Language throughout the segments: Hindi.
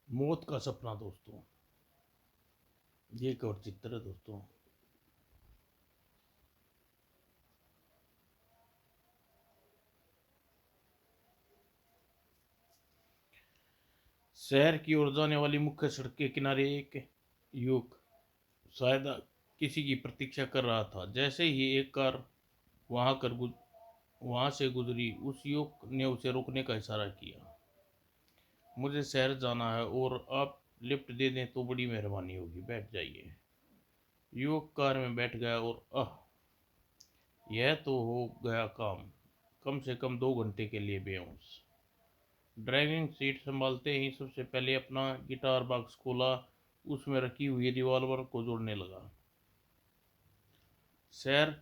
मौत का सपना दोस्तों, ये एक और चित्र है दोस्तों। शहर की ओर जाने वाली मुख्य सड़क के किनारे एक युवक शायद किसी की प्रतीक्षा कर रहा था। जैसे ही एक कार वहां कर गुज वहां से गुजरी, उस युवक ने उसे रोकने का इशारा किया। मुझे शहर जाना है और आप लिफ्ट दे दें तो बड़ी मेहरबानी होगी, बैठ जाइए। युवक कार में बैठ गया और यह तो हो गया कम से कम 2 घंटे के लिए बेहोश। ड्राइविंग सीट संभालते ही सबसे पहले अपना गिटार बॉक्स खोला, उसमें रखी हुई रिवॉल्वर को जोड़ने लगा। शहर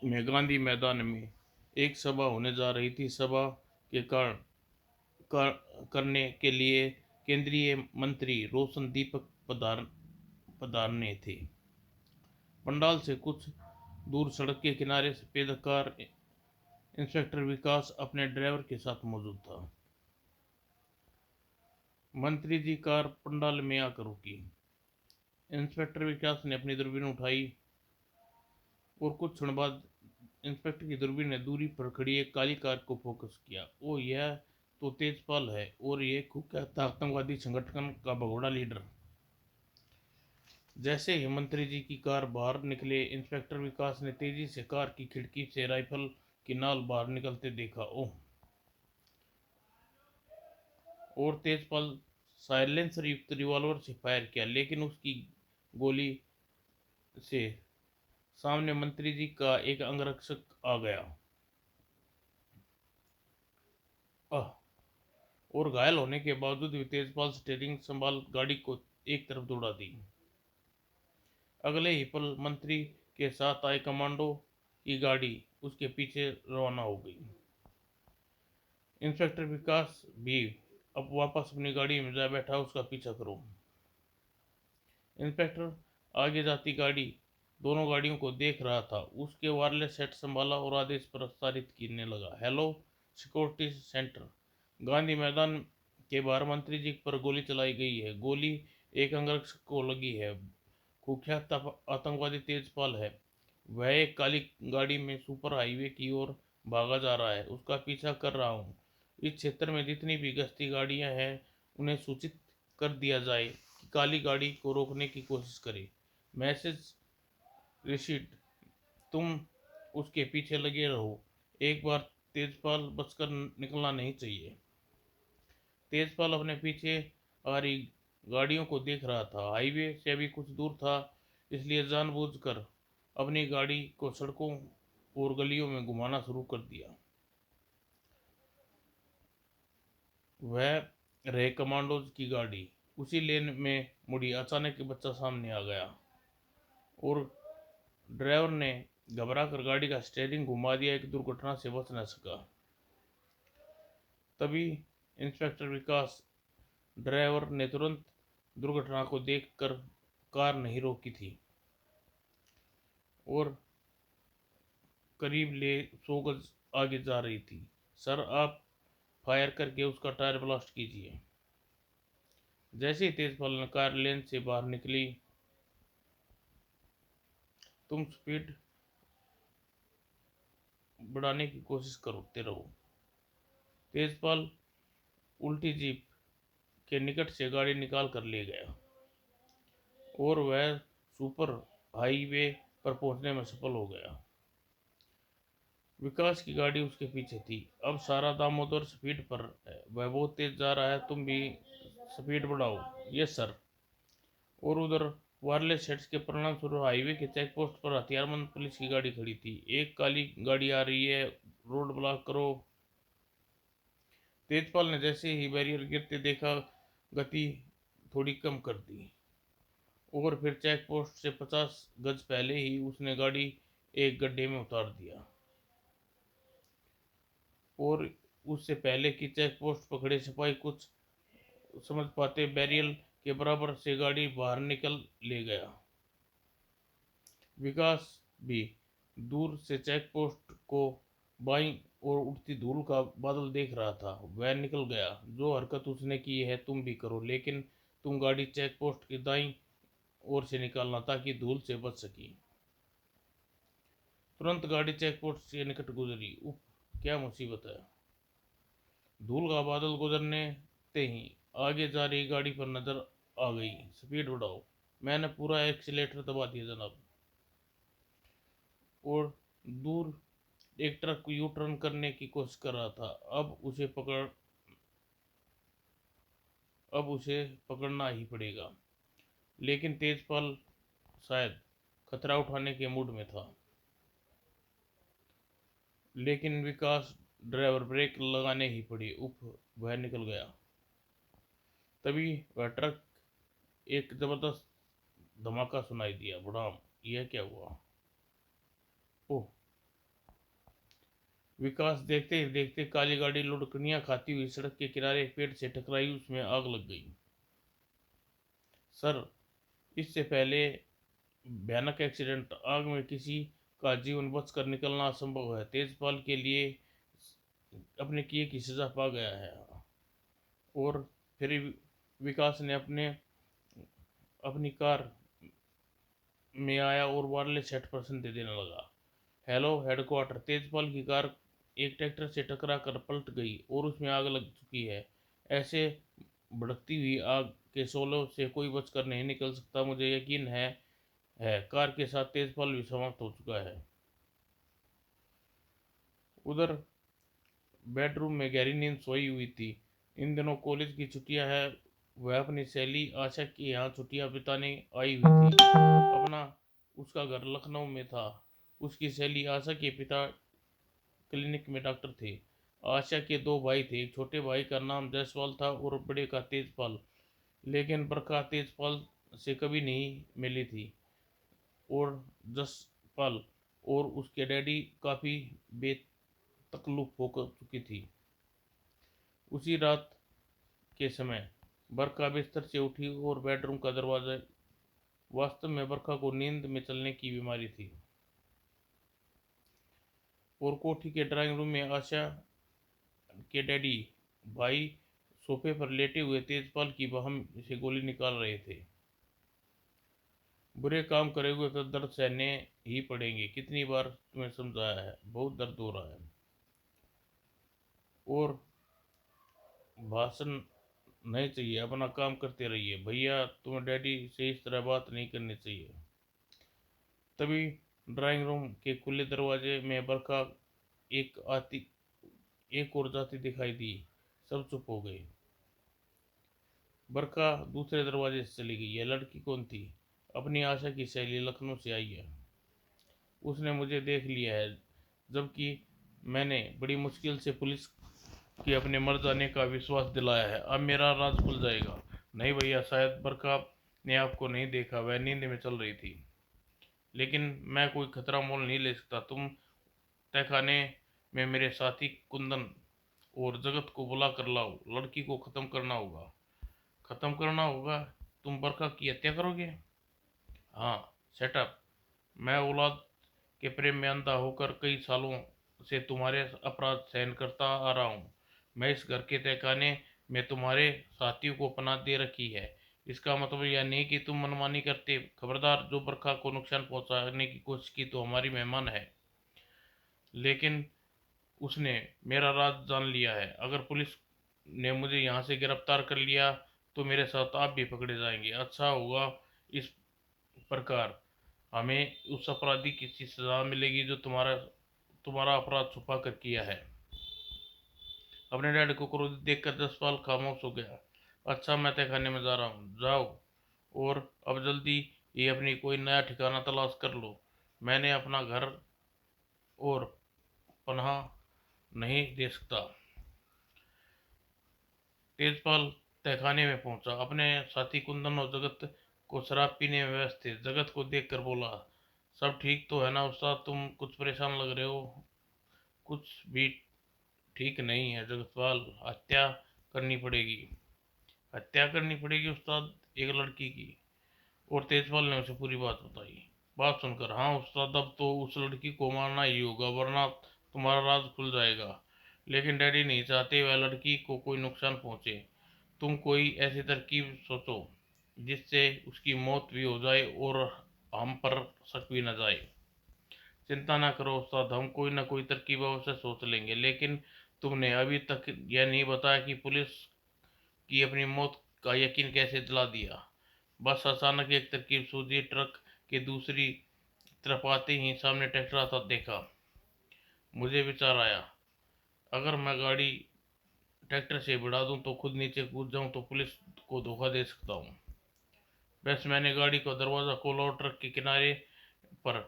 में गांधी मैदान में एक सभा होने जा रही थी। सभा के करने के लिए केंद्रीय मंत्री रोशन दीपक पधारने थे। पंडाल से कुछ दूर सड़क के किनारे सफेद कार इंस्पेक्टर विकास अपने ड्राइवर के साथ मौजूद था। मंत्री जी कार पंडाल में आकर रुकी। इंस्पेक्टर विकास ने अपनी दूरबीन उठाई और कुछ क्षण बाद इंस्पेक्टर की दूरबीन ने दूरी पर खड़ी एक काली कार को फोकस किया। ओ, यह तो तेजपाल है, और ये कुख्यात आतंकवादी संगठन का भगोड़ा लीडर। जैसे ही मंत्री जी की कार बाहर निकले, इंस्पेक्टर विकास ने तेजी से कार की खिड़की से राइफल की नाल बाहर निकलते देखा। ओह, और तेजपाल साइलेंसर युक्त रिवॉल्वर से फायर किया, लेकिन उसकी गोली से सामने मंत्री जी का एक अंगरक्षक आ गया और घायल होने के बावजूद भी तेजपाल स्टीयरिंग संभाल गाड़ी को एक तरफ दौड़ा दी। अगले ही पल मंत्री के साथ आए कमांडो की गाड़ी उसके पीछे रवाना हो गई। इंस्पेक्टर विकास भी अब वापस अपनी गाड़ी में जा बैठा, उसका पीछा करो। इंस्पेक्टर आगे जाती गाड़ी दोनों गाड़ियों को देख रहा था। उसके वायरलेस सेट संभाला और आदेश प्रसारित करने लगा। हेलो सिक्योरिटी सेंटर, गांधी मैदान के बाहर मंत्री जी पर गोली चलाई गई है। गोली एक अंगरक्षक को लगी है। कुख्यात आतंकवादी तेजपाल है। वह एक काली गाड़ी में सुपर हाईवे की ओर भागा जा रहा है। उसका पीछा कर रहा हूँ। इस क्षेत्र में जितनी भी गश्ती गाड़ियां हैं उन्हें सूचित कर दिया जाए कि काली गाड़ी को रोकने की कोशिश करे। मैसेज रिसीट, तुम उसके पीछे लगे रहो। एक बार तेजपाल बचकर निकलना नहीं चाहिए। तेजपाल अपने पीछे आ रही गाड़ियों को देख रहा था। हाईवे से अभी कुछ दूर था, इसलिए जानबूझकर अपनी गाड़ी को सड़कों और गलियों में घुमाना शुरू कर दिया। वह रहे कमांडोज की गाड़ी उसी लेन में मुड़ी। अचानक बच्चा सामने आ गया और ड्राइवर ने घबरा कर गाड़ी का स्टीयरिंग घुमा दिया। एक दुर्घटना से बच न सका। तभी इंस्पेक्टर विकास ड्राइवर ने तुरंत दुर्घटना को देखकर कार नहीं रोकी थी और करीब ले 100 गज आगे जा रही थी। सर, आप फायर करके उसका टायर ब्लास्ट कीजिए। जैसे ही तेजपाल ने कार लेन से बाहर निकली, तुम स्पीड बढ़ाने की कोशिश करते रहो। तेजपाल उल्टी जीप के निकट से गाड़ी निकाल कर ले गया और वह सुपर हाईवे पर पहुंचने में सफल हो गया। विकास की गाड़ी उसके पीछे थी। अब सारा दामोदर स्पीड पर है, वह बहुत तेज जा रहा है, तुम भी स्पीड बढ़ाओ। Yes sir. और उधर वायरलेस सेट्स के परिणाम स्वरूप हाईवे के चेक पोस्ट पर हथियारबंद पुलिस की गाड़ी खड़ी थी। एक काली गाड़ी आ रही है, रोड ब्लॉक करो। तेजपाल ने जैसे ही बैरियर गिरते देखा, गति थोड़ी कम कर दी और फिर चेक पोस्ट से 50 गज पहले ही उसने गाड़ी एक गड्ढे में उतार दिया और उससे पहले कि चेक पोस्ट पर खड़े सिपाही कुछ समझ पाते, बैरियल के बराबर से गाड़ी बाहर निकल ले गया। विकास भी दूर से चेक पोस्ट को बाईं और उड़ती धूल का बादल देख रहा था। वह निकल गया। जो हरकत उसने की है तुम भी करो, लेकिन तुम गाड़ी चेक पोस्ट की दाईं ओर से निकालना ताकि धूल से बच सकी। तुरंत गाड़ी चेक पोस्ट के निकट गुजरी। उफ, क्या मुसीबत है। धूल का बादल गुजरने ते ही आगे जा रही गाड़ी पर नजर आ गई। स्पीड बढ़ाओ। मैंने पूरा एक्सीलेटर दबा दिया जनाब। और दूर एक ट्रक यू टर्न करने की कोशिश कर रहा था। अब उसे पकड़ना ही पड़ेगा। लेकिन तेजपाल शायद खतरा उठाने के मूड में था। लेकिन विकास ड्राइवर ब्रेक लगाने ही पड़ी। उफ, वह निकल गया। तभी वह ट्रक एक जबरदस्त धमाका सुनाई दिया। बुढ़ाम, यह क्या हुआ। ओह, विकास देखते ही देखते काली गाड़ी लुढ़कनियां खाती हुई सड़क के किनारे एक पेड़ से टकराई। उसमें आग लग गई। सर, इससे पहले भयानक एक्सीडेंट, आग में किसी का जीवन बचकर निकलना असंभव है। तेजपाल के लिए अपने किए की सजा पा गया है। और फिर विकास ने अपनी कार में आया और वायरलेस सेट पर दे देने लगा। हेलो हेडक्वार्टर, तेजपाल की कार एक ट्रैक्टर से टकरा कर पलट गई और उसमें आग लग चुकी है। ऐसे भड़कती हुई आग के शोलों से कोई बचकर नहीं निकल सकता। मुझे यकीन है कार के साथ तेजपाल भी समाप्त हो चुका है। उधर बेडरूम में गहरी नींद सोई हुई थी। इन दिनों कॉलेज की छुट्टियां है। वह अपनी सहेली आशा के यहाँ छुट्टियां बिताने आई हुई थी। उसका घर लखनऊ में था। उसकी सहेली आशा के पिता क्लिनिक में डॉक्टर थे। आशा के दो भाई थे। एक छोटे भाई का नाम जायसवाल था और बड़े का तेजपाल। लेकिन बरखा तेजपाल से कभी नहीं मिली थी। और जसपाल और उसके डैडी काफ़ी बेतकल्लुफ हो चुकी थी। उसी रात के समय बरखा बिस्तर से उठी और बेडरूम का दरवाजा, वास्तव में बरखा को नींद में चलने की बीमारी थी। और कोठी के ड्राइंग रूम में आशा के डैडी भाई सोफे पर लेटे हुए तेजपाल की बहम से गोली निकाल रहे थे। बुरे काम करे हुए तो दर्द सहने ही पड़ेंगे। कितनी बार तुम्हें समझाया है, बहुत दर्द हो रहा है। और भाषण नहीं चाहिए, अपना काम करते रहिए। भैया, तुम्हें डैडी से इस तरह बात नहीं करनी चाहिए। तभी ड्राइंग रूम के खुले दरवाजे में बरखा एक और जाती दिखाई दी। सब चुप हो गए। बरखा दूसरे दरवाजे से चली गई। यह लड़की कौन थी। अपनी आशा की सहेली, लखनऊ से आई है। उसने मुझे देख लिया है, जबकि मैंने बड़ी मुश्किल से पुलिस के अपने मर जाने का विश्वास दिलाया है। अब मेरा राज खुल जाएगा। नहीं भैया, शायद बरखा ने आपको नहीं देखा, वह नींद में चल रही थी। लेकिन मैं कोई खतरा मोल नहीं ले सकता। तुम तहखाने में मेरे साथी कुंदन और जगत को बुला कर लाओ। लड़की को खत्म करना होगा। खत्म करना होगा। तुम बरखा की हत्या करोगे। हाँ, सेटअप। मैं औलाद के प्रेम में अंधा होकर कई सालों से तुम्हारे अपराध सहन करता आ रहा हूँ। मैं इस घर के तहखाने में तुम्हारे साथियों को पनाह दे रखी है। इसका मतलब यह नहीं कि तुम मनमानी करते। खबरदार, जो बरखा को नुकसान पहुंचाने की कोशिश की तो हमारी मेहमान है। लेकिन उसने मेरा राज जान लिया है। अगर पुलिस ने मुझे यहाँ से गिरफ्तार कर लिया तो मेरे साथ आप भी पकड़े जाएंगे। अच्छा होगा इस प्रकार हमें उस अपराधी की सजा मिलेगी जो तुम्हारा अपराध छुपा कर किया है। अपने डैडी को क्रोधित देखकर जसपाल खामोश हो गया। अच्छा, मैं तहखाने में जा रहा हूँ। जाओ, और अब जल्दी ये अपनी कोई नया ठिकाना तलाश कर लो। मैंने अपना घर और पनाह नहीं दे सकता। तेजपाल तहखाने में पहुंचा। अपने साथी कुंदन और जगत को शराब पीने में व्यस्त थे। जगत को देखकर बोला, सब ठीक तो है ना उस्ताद, तुम कुछ परेशान लग रहे हो। कुछ भी ठीक नहीं है जगतपाल, हत्या करनी पड़ेगी। हत्या करनी पड़ेगी उस्ताद, एक लड़की की। और तेजपाल ने उसे पूरी बात बताई। बात सुनकर, हाँ उस्ताद, अब तो उस लड़की को मारना ही होगा, वरना तुम्हारा राज खुल जाएगा। लेकिन डैडी नहीं चाहते वह लड़की को कोई नुकसान पहुंचे। तुम कोई ऐसी तरकीब सोचो जिससे उसकी मौत भी हो जाए और हम पर शक भी न जाए। चिंता ना करो उस्ताद, हम कोई ना कोई तरकीब अवश्य सोच लेंगे। लेकिन तुमने अभी तक यह नहीं बताया कि पुलिस की अपनी मौत का यकीन कैसे दिला दिया। बस अचानक एक तरकीब सूझी। ट्रक के दूसरी तरफ आते ही सामने ट्रैक्टर आता देखा। मुझे विचार आया, अगर मैं गाड़ी ट्रैक्टर से भिड़ा दूं तो खुद नीचे कूद जाऊं तो पुलिस को धोखा दे सकता हूं। बस मैंने गाड़ी का दरवाजा खोला और ट्रक के किनारे पर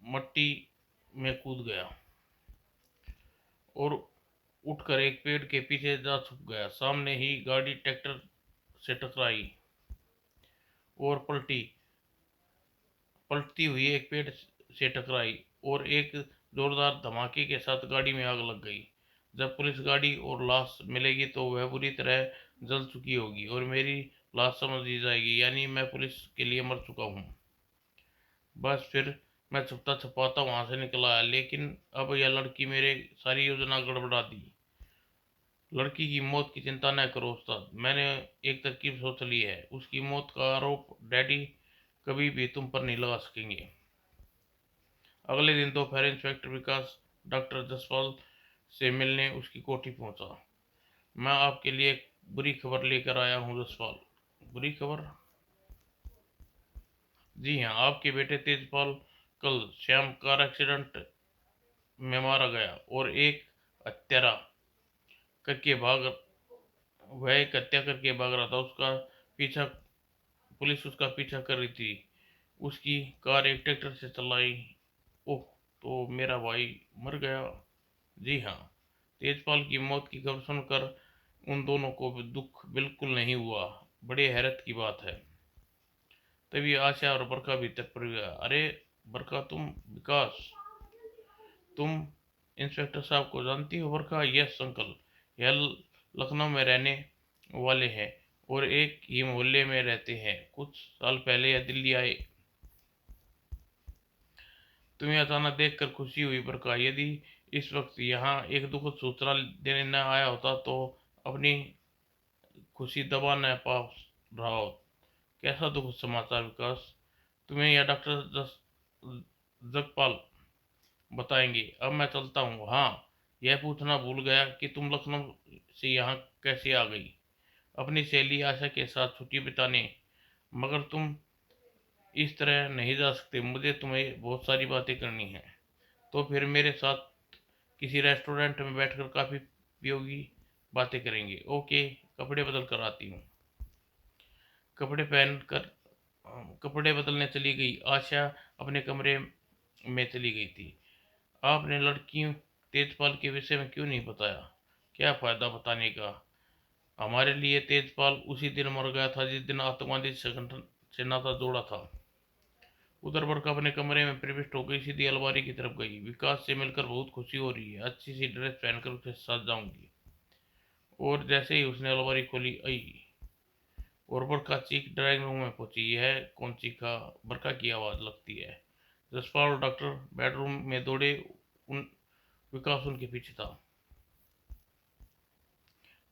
मट्टी में कूद गया और उठकर एक पेड़ के पीछे जा छुप गया। सामने ही गाड़ी ट्रैक्टर से टकराई और पलटती हुई एक पेड़ से टकराई और एक जोरदार धमाके के साथ गाड़ी में आग लग गई। जब पुलिस गाड़ी और लाश मिलेगी तो वह बुरी तरह जल चुकी होगी और मेरी लाश समझ ली जाएगी, यानी मैं पुलिस के लिए मर चुका हूँ। बस फिर मैं छुपता छुपाता वहां से निकल आया। लेकिन अब यह लड़की मेरे सारी योजना गड़बड़ा दी। लड़की की मौत की चिंता न करो उस्ताद, मैंने एक तरकीब सोच ली है। उसकी मौत का आरोप डैडी कभी भी तुम पर नहीं लगा सकेंगे। अगले दिन दोपहर इंस्पेक्टर विकास डॉक्टर जसपाल से मिलने उसकी कोठी पहुंचा। मैं आपके लिए एक बुरी खबर लेकर आया हूं जसपाल। बुरी खबर? जी हाँ, आपके बेटे तेजपाल कल शाम कार एक्सीडेंट में मारा गया और एक हत्यारा करके भाग वह एक हत्या करके भाग रहा था। उसका पीछा पुलिस उसका पीछा कर रही थी। उसकी कार एक ट्रैक्टर से चलाई। ओह, तो मेरा भाई मर गया। जी हाँ। तेजपाल की मौत की खबर सुनकर उन दोनों को भी दुख बिल्कुल नहीं हुआ। बड़े हैरत की बात है। तभी आशा और बरका भीतर पड़ गया। अरे बरका, तुम? विकास, तुम इंस्पेक्टर साहब को जानती हो? बरका, यस अंकल, यह लखनऊ में रहने वाले हैं और एक ही मोहल्ले में रहते हैं। कुछ साल पहले यह दिल्ली आए। तुम्हें अचानक देखकर खुशी हुई बरका। यदि इस वक्त यहाँ एक दुखद सूचना देने न आया होता तो अपनी खुशी दबा न पा रहा हो। कैसा दुखद समाचार विकास? तुम्हें यह डॉक्टर जगपाल बताएंगे। अब मैं चलता हूँ। हाँ, यह पूछना भूल गया कि तुम लखनऊ से यहाँ कैसे आ गई अपनी सहेली आशा के साथ छुट्टी बिताने। मगर तुम इस तरह नहीं जा सकते, मुझे तुम्हें बहुत सारी बातें करनी है। तो फिर मेरे साथ किसी रेस्टोरेंट में बैठकर काफ़ी पियोगी, बातें करेंगे। ओके, कपड़े बदल कर आती हूँ। कपड़े पहनकर कपड़े बदलने चली गई। आशा अपने कमरे में चली गई थी। आपने लड़कियों तेजपाल के विषय में क्यों नहीं बताया? क्या फायदा बताने का? हमारे लिए तेजपाल उसी दिन मर गया था जिस दिन आतंकवादी संगठन से नाता जोड़ा था। उधर बरका अपने कमरे में प्रविष्ट हो गई, सीधी अलमारी की तरफ गई। विकास से मिलकर बहुत खुशी हो रही है, अच्छी सी ड्रेस पहनकर उसके साथ जाऊंगी। और जैसे ही उसने अलमारी खोली, आई और बरका चीख ड्राइंग रूम में पहुंची। यह कौन चीखा? बरका की आवाज़ लगती है। जसपाल और डॉक्टर बेडरूम में दौड़े। उन विकास उनके पीछे था।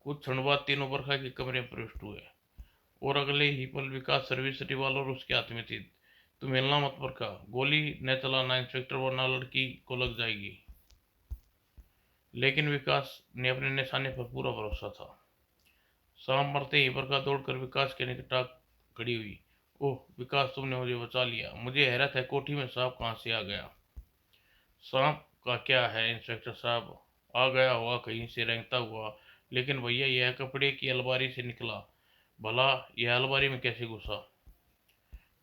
कुछ क्षण बाद तीनों बरखा के कमरे में प्रविष्ट हुए और अगले ही पल विकास सर्विस रिवॉल्वर उसके हाथ में थी। तुम हिलना मत बरखा, गोली न चलाना इंस्पेक्टर, वरना लड़की को लग जाएगी। लेकिन विकास ने अपने निशाने पर पूरा भरोसा था। सांप मरते ही बरखा दौड़कर विकास के निकट आ खड़ी हुई। ओह विकास, तुमने मुझे बचा लिया। मुझे हैरत है कोठी में सांप कहाँ से आ गया? सांप का क्या है इंस्पेक्टर साहब, आ गया हुआ कहीं से रेंगता हुआ। लेकिन भैया, यह कपड़े की अलमारी से निकला, भला यह अलमारी में कैसे घुसा?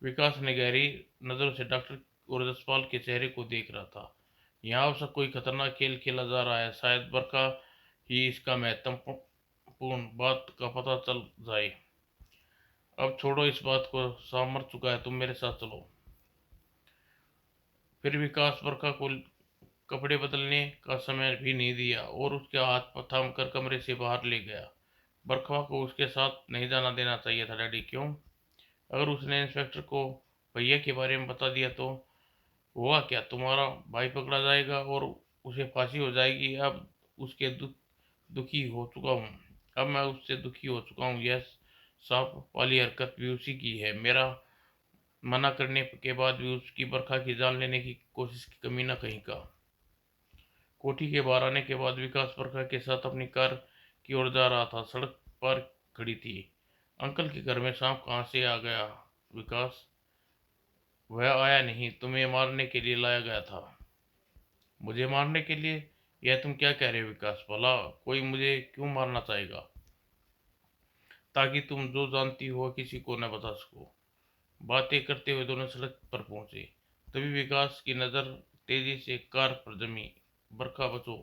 विकास ने गहरी नजरों से डॉक्टर और जसपाल के चेहरे को देख रहा था। यहाँ उसे कोई खतरनाक खेल खेला जा रहा है। शायद बरखा ही इसका महत्वपूर्ण बात का पता चल जाए। अब छोड़ो इस बात को, सांप मर चुका है, तुम मेरे साथ चलो। फिर विकास बरखा को कपड़े बदलने का समय भी नहीं दिया और उसके हाथ थाम कर कमरे से बाहर ले गया। बरखा को उसके साथ नहीं जाना देना चाहिए था डैडी। क्यों? अगर उसने इंस्पेक्टर को भैया के बारे में बता दिया तो हुआ क्या? तुम्हारा भाई पकड़ा जाएगा और उसे फांसी हो जाएगी। अब उसके दुखी हो चुका हूँ। अब मैं उससे दुखी हो चुका हूँ। यह सांप वाली हरकत भी उसी की है। मेरा मना करने के बाद भी उसकी बरखा की जान लेने की कोशिश की, कमी ना कहीं का। कोठी के बाहर आने के बाद विकास बरखा के साथ अपनी कार की ओर जा रहा था। सड़क पर खड़ी थी। अंकल के घर में सांप कहाँ से आ गया विकास? वह आया नहीं, तुम्हें मारने के लिए लाया गया था। मुझे मारने के लिए? यह तुम क्या कह रहे हो विकास? भला कोई मुझे क्यों मारना चाहेगा? ताकि तुम जो जानती हो किसी को न बता सको। बातें करते हुए दोनों सड़क पर पहुंचे। तभी विकास की नजर तेजी से कार पर जमी। बरखा बचो।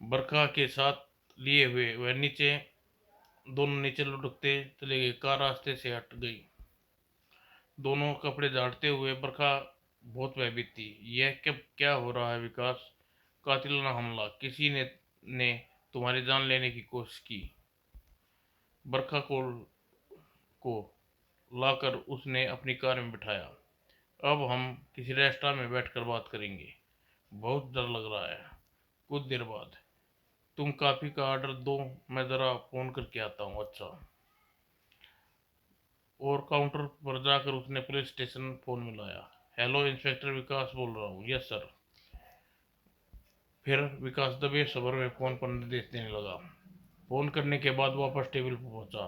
बरखा के साथ लिए हुए वह दोनों नीचे लुढ़कते चले गए। कार रास्ते से हट गई। दोनों कपड़े झाड़ते हुए। बरखा बहुत भयभीत थी। यह कब क्या हो रहा है विकास? कातिलाना हमला। किसी ने तुम्हारी जान लेने की कोशिश की। बरखा को लाकर उसने अपनी कार में बिठाया। अब हम किसी रेस्टोरेंट में बैठकर बात करेंगे। बहुत डर लग रहा है। कुछ देर बाद। तुम कॉफी का ऑर्डर दो, मैं जरा फोन करके आता हूँ। अच्छा। और काउंटर पर जाकर उसने पुलिस स्टेशन फोन मिलाया। हेलो, इंस्पेक्टर विकास बोल रहा हूँ। Yes sir. फिर विकास दबे स्वर में फोन पर निर्देश देने लगा। फोन करने के बाद वापस टेबल पर पहुंचा।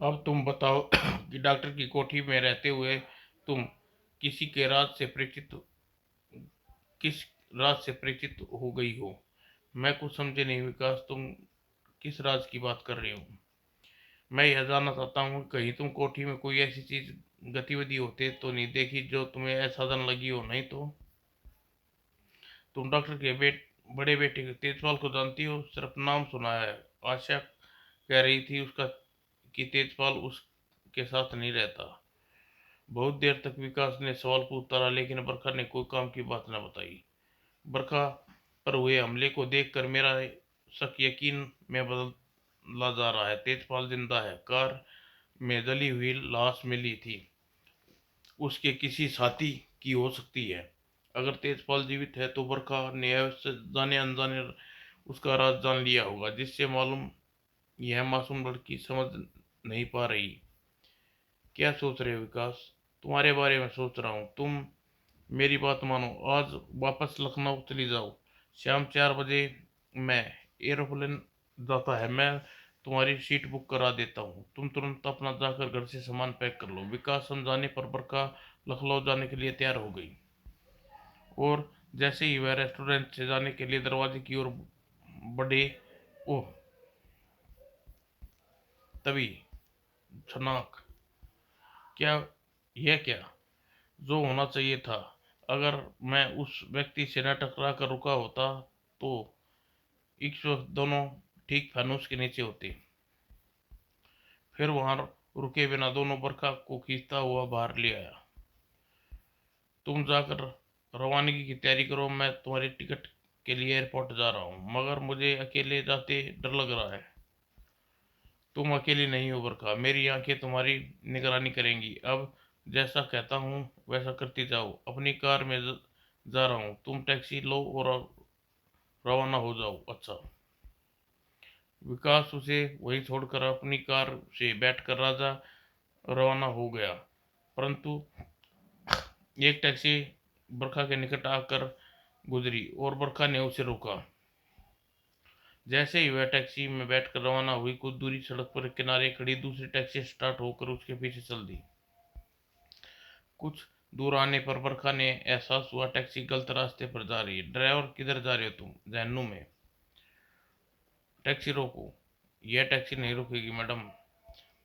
अब तुम बताओ कि डॉक्टर की कोठी में रहते हुए तुम किसी के राज से परिचित किस राज से परिचित हो गई हो? मैं कुछ समझे नहीं विकास, तुम किस राज की बात कर रहे हो? मैं यह जानना चाहता हूँ, कहीं तुम कोठी में कोई ऐसी चीज गतिविधि होते तो नहीं देखी जो तुम्हें असाधारण लगी हो? नहीं तो तुम डॉक्टर के बड़े बेटे तेजपाल को जानती हो? सिर्फ नाम सुना है। आशा कह रही थी उसका कि तेजपाल उसके साथ नहीं रहता। बहुत देर तक विकास ने सवाल पूछता रहा, लेकिन बरखा ने कोई काम की बात न बताई। बरखा पर हुए हमले को देखकर मेरा शक यकीन में बदला जा रहा है। तेजपाल जिंदा है। कार में जली हुई लाश मिली थी। उसके किसी साथी की हो सकती है। अगर तेजपाल जीवित है तो बरखा ने जाने अनजाने उसका राज जान लिया होगा, जिससे मालूम यह मासूम लड़की समझ नहीं पा रही। क्या सोच रहे हो विकास? तुम्हारे बारे में सोच रहा हूँ। तुम मेरी बात मानो, आज वापस लखनऊ चली जाओ। शाम 4 बजे मैं एरोप्लेन जाता है। मैं तुम्हारी सीट बुक करा देता हूँ। तुम तुरंत अपना जाकर घर से सामान पैक कर लो। विकास समझाने पर बरखा लखनऊ जाने के लिए तैयार हो गई। और जैसे ही वह रेस्टोरेंट से जाने के लिए दरवाजे की ओर बढ़े, ओह, तभी छनाक। क्या? यह क्या? जो होना चाहिए था। अगर मैं उस व्यक्ति से न टकरा कर रुका होता तो इस वक्त दोनों ठीक फानुस के नीचे होते। फिर वहां रुके बिना दोनों बरखा को खींचता हुआ बाहर ले आया। तुम जाकर रवानगी की तैयारी करो। मैं तुम्हारी टिकट के लिए एयरपोर्ट जा रहा हूँ, मगर मुझे अकेले जाते डर लग रहा है। तुम अकेली नहीं हो बरखा, मेरी आंखें तुम्हारी निगरानी करेंगी। अब जैसा कहता हूँ वैसा करती जाओ। अपनी कार में जा रहा हूँ, तुम टैक्सी लो और रवाना हो जाओ। अच्छा। विकास उसे वहीं छोड़कर अपनी कार से बैठकर राजा रवाना हो गया। परंतु एक टैक्सी बरखा के निकट आकर गुजरी और बरखा ने उसे रोका। जैसे ही वह टैक्सी में बैठकर रवाना हुई, कुछ दूरी सड़क पर किनारे खड़ी दूसरी टैक्सी स्टार्ट होकर उसके पीछे चल दी। कुछ दूर आने पर बरखा ने एहसास हुआ टैक्सी गलत रास्ते पर जा रही है। ड्राइवर, किधर जा रहे हो तुम? जहन्नुम में। टैक्सी रोको। यह टैक्सी नहीं रुकेगी मैडम।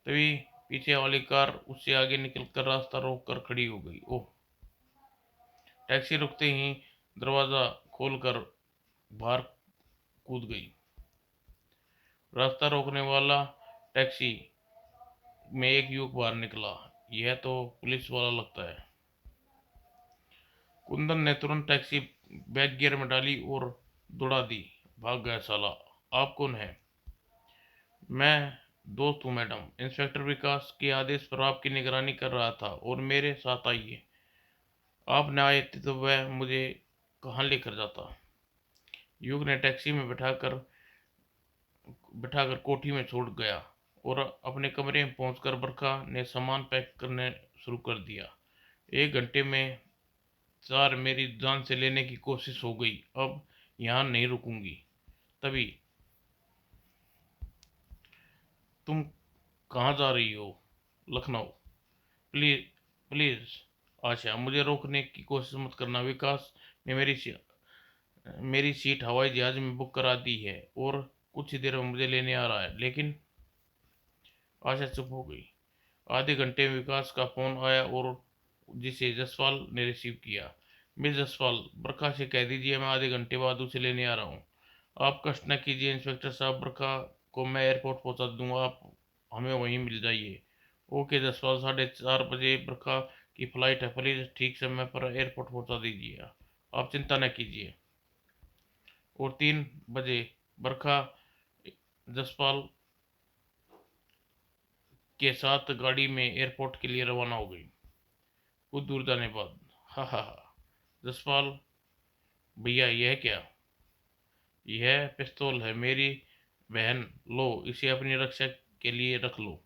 तभी पीछे वाली कार उससे आगे निकलकर रास्ता रोक कर खड़ी हो गई। ओह! टैक्सी रुकते ही दरवाजा खोलकर बाहर कूद गई। रास्ता रोकने वाला टैक्सी में एक युवक बाहर निकला। यह तो पुलिस वाला लगता है। कुंदन ने तुरंत टैक्सी बैक गियर में डाली और दौड़ा दी। भाग गया साला। आप कौन है? मैं दोस्त हूँ मैडम। इंस्पेक्टर विकास के आदेश पर आपकी निगरानी कर रहा था और मेरे साथ आइए। आप न आए थे तो वह मुझे कहाँ लेकर जाता। युग ने टैक्सी में बिठाकर कोठी में छोड़ गया और अपने कमरे में पहुंचकर बरखा ने सामान पैक करने शुरू कर दिया। 1 घंटे में 4 मेरी जान से लेने की कोशिश हो गई, अब यहाँ नहीं रुकूंगी। तभी, तुम कहाँ जा रही हो? लखनऊ। प्लीज प्लीज आशा, मुझे रोकने की कोशिश मत करना। विकास ने मेरी सीट हवाई जहाज में बुक करा दी है और कुछ ही देर में मुझे लेने आ रहा है। लेकिन आशा चुप हो गई। आधे घंटे में विकास का फोन आया और जिसे जसवाल ने रिसीव किया। मिस जसवाल, बरखा से कह दीजिए मैं आधे घंटे बाद उसे लेने आ रहा हूँ। आप कष्ट न कीजिए इंस्पेक्टर साहब, बरखा को मैं एयरपोर्ट पहुँचा दूंगा, आप हमें वहीं मिल जाइए। ओके जसवाल, 4:30 बजे बरखा की फ्लाइट है, प्लीज ठीक समय पर एयरपोर्ट पहुँचा दीजिए, आप चिंता न कीजिए। और 3 बजे बरखा जसपाल के साथ गाड़ी में एयरपोर्ट के लिए रवाना हो गई। कुछ दूर जाने बाद, हा हा हा, जसपाल भैया यह क्या? यह पिस्तौल है मेरी बहन, लो इसे अपनी रक्षा के लिए रख लो।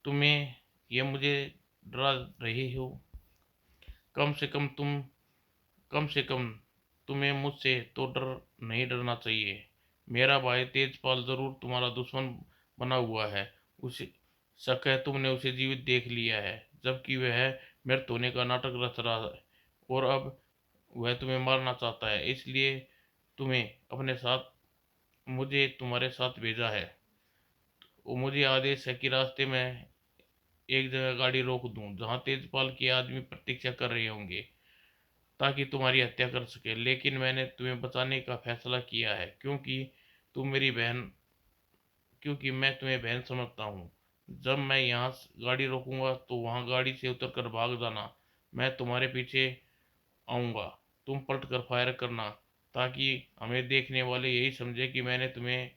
तुम्हें यह मुझे डरा रही हो? कम से कम तुम कम से कम तुम्हें मुझसे तो नहीं डरना चाहिए। मेरा भाई तेजपाल जरूर तुम्हारा दुश्मन बना हुआ है। उसे शक है तुमने उसे जीवित देख लिया है, जबकि वह मृत होने का नाटक रच रहा है और अब वह तुम्हें मारना चाहता है। इसलिए तुम्हें अपने साथ मुझे तुम्हारे साथ भेजा है। वो मुझे आदेश है कि रास्ते में एक जगह गाड़ी रोक दूं जहां तेजपाल के आदमी प्रतीक्षा कर रहे होंगे ताकि तुम्हारी हत्या कर सके। लेकिन मैंने तुम्हें बचाने का फैसला किया है तुम मेरी बहन क्योंकि मैं तुम्हें बहन समझता हूँ। जब मैं यहाँ गाड़ी रोकूंगा तो वहाँ गाड़ी से उतरकर भाग जाना। मैं तुम्हारे पीछे आऊँगा, तुम पलट कर फायर करना ताकि हमें देखने वाले यही समझे कि मैंने तुम्हें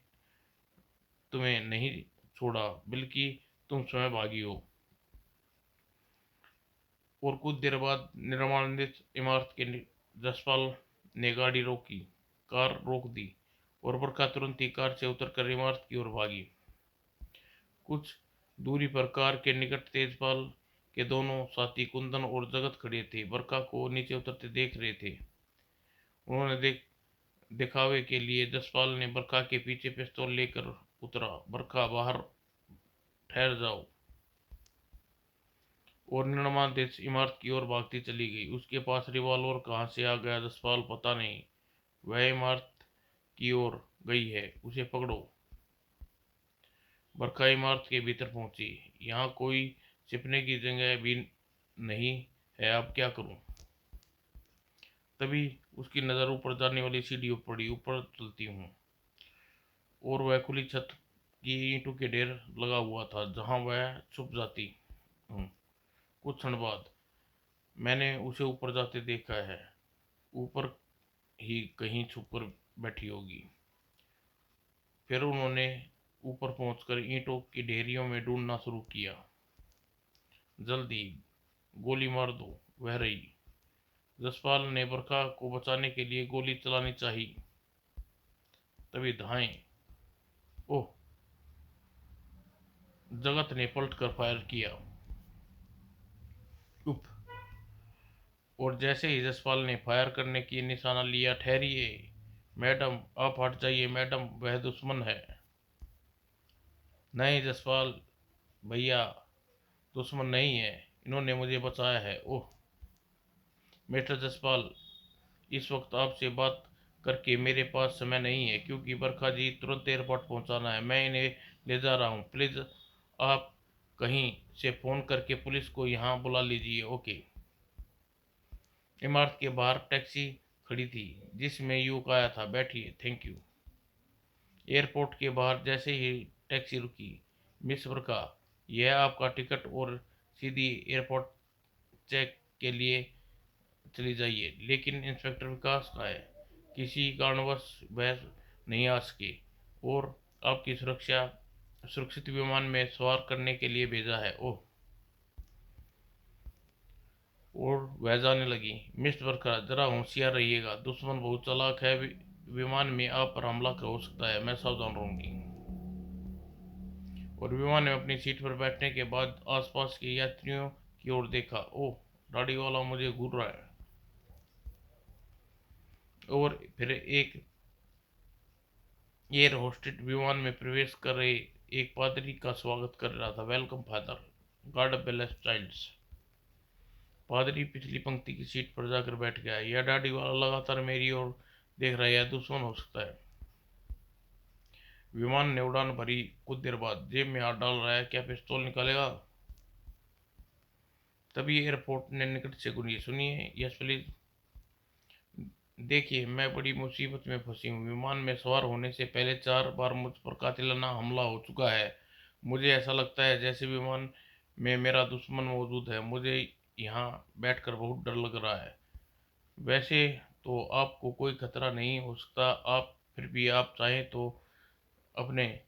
तुम्हें नहीं छोड़ा बल्कि तुम स्वयं भागी हो। और कुछ देर बाद निर्माणाधीन इमारत के जसपाल ने कार रोक दी और बरखा तुरंत ही कार से उतरकर इमारत की ओर भागी। कुछ दूरी पर कार के निकट तेजपाल के दोनों साथी कुंदन और जगत खड़े थे, बरखा को नीचे उतरते देख रहे थे। उन्होंने दिखावे के लिए जसपाल ने बरखा के पीछे पिस्तौल लेकर उतरा। बरखा, बाहर ठहर जाओ। और निर्माणाधीन इमारत की ओर भागती चली गई। उसके पास रिवॉल्वर कहाँ से आ गया जसपाल पता नहीं। वह इमारत की ओर गई है, उसे पकड़ो। बरखा इमारत के भीतर पहुंची। यहाँ कोई छिपने की जगह भी नहीं है, अब क्या करूं? तभी उसकी नज़र ऊपर जाने वाली सीढ़ियों पड़ी। ऊपर चलती हूँ और वह खुली छत की ईंटों के ढेर लगा हुआ था जहाँ वह छुप जाती हूँ। कुछ क्षण बाद मैंने उसे ऊपर जाते देखा है, ऊपर ही कहीं छुप कर बैठी होगी। फिर उन्होंने ऊपर पहुंचकर ईंटों की ढेरियों में ढूंढना शुरू किया। जल्दी गोली मार दो, वह रही। जसपाल ने बरखा को बचाने के लिए गोली चलानी चाहिए। तभी धाएं, ओह! जगत ने पलटकर फायर किया। उप! और जैसे ही जसपाल ने फायर करने की निशाना लिया, ठहरिए मैडम, आप हट जाइए मैडम, वह दुश्मन है। नहीं जसपाल भैया, दुश्मन नहीं है, इन्होंने मुझे बचाया है। ओह मिस्टर जसपाल, इस वक्त आपसे बात करके मेरे पास समय नहीं है क्योंकि बरखा जी तुरंत एयरपोर्ट पहुंचाना है। मैं इन्हें ले जा रहा हूँ, प्लीज़ आप कहीं से फ़ोन करके पुलिस को यहाँ बुला लीजिए। ओके। इमारत के बाहर टैक्सी खड़ी थी जिसमें युवक आया था। बैठिए, थैंक यू। एयरपोर्ट के बाहर जैसे ही टैक्सी रुकी, मिस बरखा, यह आपका टिकट और सीधी एयरपोर्ट चेक के लिए चली जाइए। लेकिन इंस्पेक्टर विकास का है, किसी कारणवश वह नहीं आ सके और आपकी सुरक्षित विमान में सवार करने के लिए भेजा है। ओह! और वह जाने लगी। मिस्टर बरखा, जरा होशियार रहिएगा, दुश्मन बहुत चालाक है, विमान में आप पर हमला हो सकता है, मैं सावधान रहूंगी। और विमान में अपनी सीट पर बैठने के बाद आसपास के यात्रियों की ओर देखा। ओह, दाढ़ी वाला मुझे घूर रहा है। और फिर एक एयर होस्टेस विमान में प्रवेश कर रहे एक पादरी का स्वागत कर रहा था। Welcome father, god bless childs. पादरी पिछली पंक्ति की सीट पर जाकर बैठ गया। यह दाढ़ी वाला लगातार मेरी ओर देख रहा है, यह दुश्मन हो सकता है। विमान ने उड़ान भरी। कुछ देर बाद जेब में हाथ डाल रहा है, क्या पिस्तौल निकालेगा? तभी एयरपोर्ट ने निकट से गुनी, सुनिए, यस प्लीज। देखिए, मैं बड़ी मुसीबत में फंसी हूँ। विमान में सवार होने से पहले 4 बार मुझ पर कातिलाना हमला हो चुका है। मुझे ऐसा लगता है जैसे विमान में मेरा दुश्मन मौजूद है। मुझे यहाँ बैठकर बहुत डर लग रहा है। वैसे तो आपको कोई खतरा नहीं हो सकता, आप फिर भी आप चाहें तो अपने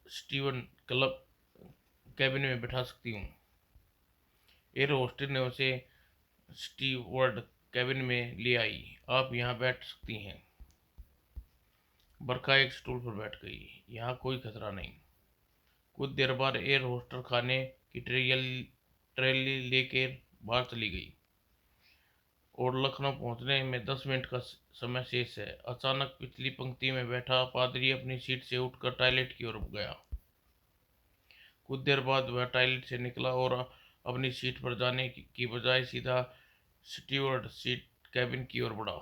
स्टीवन क्लब कैबिन में बैठा सकती हूँ। एयर होस्टेस ने उसे स्टीवर्ड कैबिन में ले आई। आप यहाँ बैठ सकती हैं। बरखा एक स्टूल पर बैठ गई। यहाँ कोई खतरा नहीं। कुछ देर बाद एयर होस्टर खाने की ट्रेली लेकर बाहर चली गई और लखनऊ पहुंचने में 10 मिनट का समय शेष है। अचानक पिछली पंक्ति में बैठा पादरी अपनी सीट से उठकर टॉयलेट की ओर गया। कुछ देर बाद वह टॉयलेट से निकला और अपनी सीट पर जाने की बजाय सीधा स्टीवर्ड सीट कैबिन की ओर बढ़ा।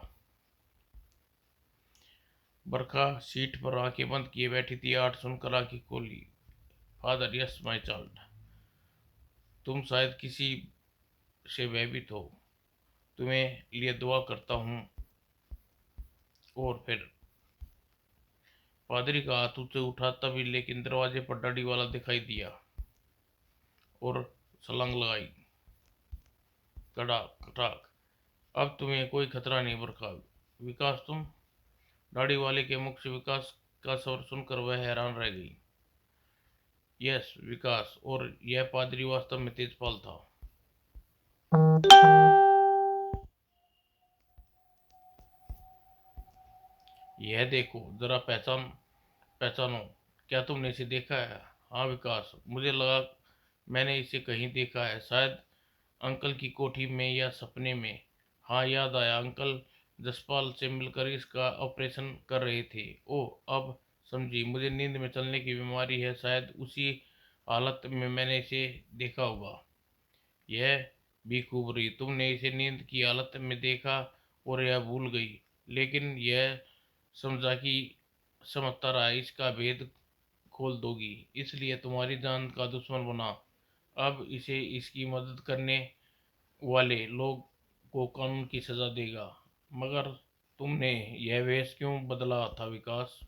बरखा सीट पर आंखें बंद किए बैठी थी। आठ सुनकर आंखें खोली। Father, yes my child. तुम शायद किसी से भयभीत हो। तुम्हें लिए दुआ करता हूँ। और फिर पादरी का हाथ ऊंचे उठा तभी, लेकिन दरवाजे पर दाढ़ी वाला दिखाई दिया और छलांग लगाई। कड़ाक कटाक। अब तुम्हें कोई खतरा नहीं बरखा। विकास तुम? दाढ़ी वाले के मुख से विकास का स्वर सुनकर वह हैरान रह गई। यस, विकास। और यह पादरी वास्तव में तेजपाल था। यह देखो, जरा पहचानो। क्या तुमने इसे देखा है? हाँ विकास, मुझे लगा मैंने इसे कहीं देखा है, शायद अंकल की कोठी में या सपने में। हाँ, याद आया, अंकल जसपाल से मिलकर इसका ऑपरेशन कर रहे थे। ओह, अब समझी, मुझे नींद में चलने की बीमारी है, शायद उसी हालत में मैंने इसे देखा होगा। यह भी खूब रही, तुमने इसे नींद की हालत में देखा और यह भूल गई, लेकिन यह समझा कि समझता रहा इसका भेद खोल दोगी, इसलिए तुम्हारी जान का दुश्मन बना। अब इसे इसकी मदद करने वाले लोग को कानून की सजा देगा। मगर तुमने यह वेश क्यों बदला था विकास?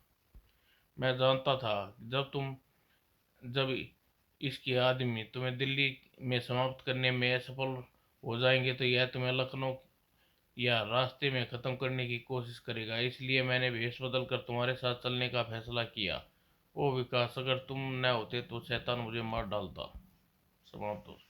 मैं जानता था जब इसके आदमी तुम्हें दिल्ली में समाप्त करने में असफल हो जाएंगे तो यह तुम्हें लखनऊ या रास्ते में ख़त्म करने की कोशिश करेगा, इसलिए मैंने भेष बदल कर तुम्हारे साथ चलने का फैसला किया। ओ विकास, अगर तुम न होते तो शैतान मुझे मार डालता। समाप्त।